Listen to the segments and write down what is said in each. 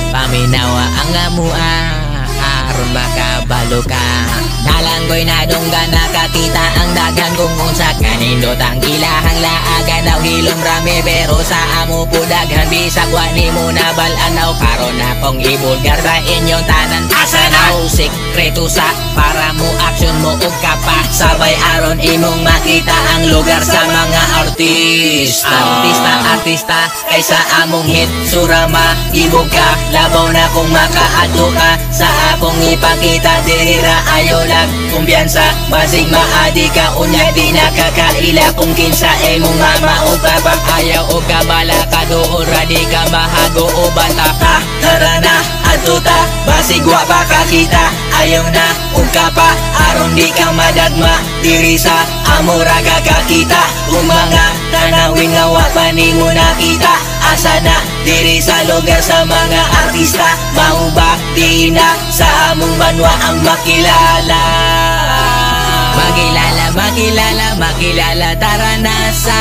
paminawa ang amua aron makabalo ka. Nalanggoy na dongga nakakita ang daghan kung unsa kanindot ang ilahang laagan daw hilom rami pero sa amo po daghan bisag wa nimo nabalanaw karon na pong ibulgar sa inyong tanan. Asa na sikreto sa para mo aksyon mo og kapa sabay aron imong makita ang lugar sa mga artista. Artista kaysa among hit surama ibog ka labaw na kung makaadto ka sa akong ipakita dirira ayo lang kumbiyansa basig maadi ka unya di nakakaila kung kinsa imong mama o babang ayaw o kabala ka doon di ka mahago o bata ka tara na adto ta basig wa pa kakita ayaw na ug ka pa aron di ka madagma diri sa amora kakakita ug mga tanawin nga wa pa nimo nakita asa na diri sa lugar sa mga artista mao ba di na sa among banwa ang makilala. Makilala tara na sa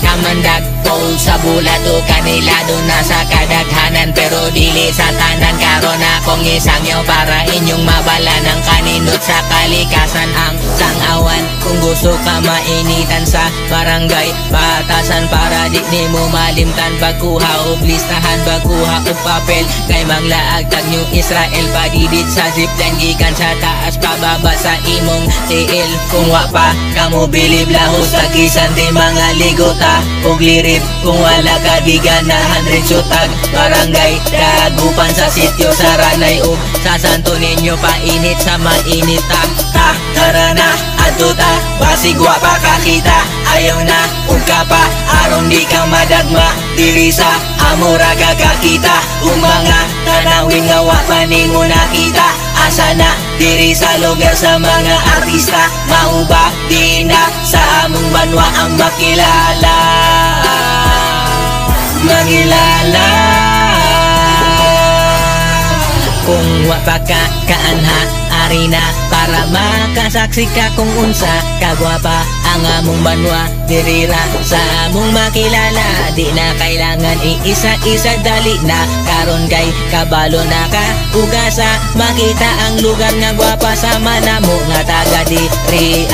kamandag tol sa bulat o kanila doon na sa kadaghanan pero dili sa tanan karon akong isangyaw para inyong mabala ng kanindot sa kalikasan ang sangawan kung gusto ka mainitan sa barangay batasan para di nimo malimtan pagkuha o listahan pagkuha o papel kay manglaag tag New Israel padidit sa zipline gikan sa taas pababa sa imong tiil kung wa pa kamo bilib lahos tagisan di mga ligota og lirip kung wala ka di ganahan rin tag barangay dagupan sa sityo sa Ranay ug sa Santo Niño painit sa mainit tara na adto ta basig wa pa kakita ayaw na ug ka pa aron di ka madagma diri sa amora kakakita ug mga tanawin nga wa pa nimo nakita asa na diri sa lugar sa mga artista mao ba di na sa among banwa ang makilala. Kung wa pa ka kaanha arena para makasaksi ka kung unsa kagwapa ang among banwa dirira sa among makilala di na kailangan iisa-isa dali na karon kay kabalo na ka ugasa makita ang lugar nga gwapa sama namo nga taga diri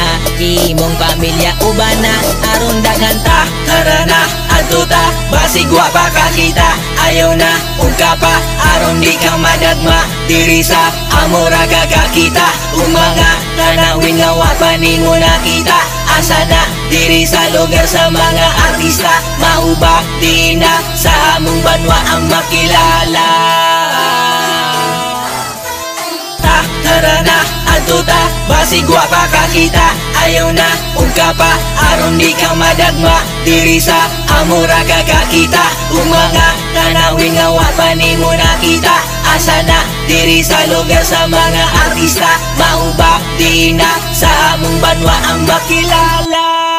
imong pamilya uban na aron daghan ta tara na adto ta basig wa pa kakita ayaw na ug ka pa aron di ka madagma diri sa amora kakakita ug mga tanawin nga wa pa nimo nakita asa na diri sa lugar sa mga artista mao ba di na sa among banwa ang makilala. Tara na adto ta basig wa pa kakita ayaw na ug ka pa aron di ka madagma diri sa amora kakakita ug mga tanawin nga wa pa nimo nakita asa na diri sa lugar sa mga artista mao ba di na sa among banwa ang makilala.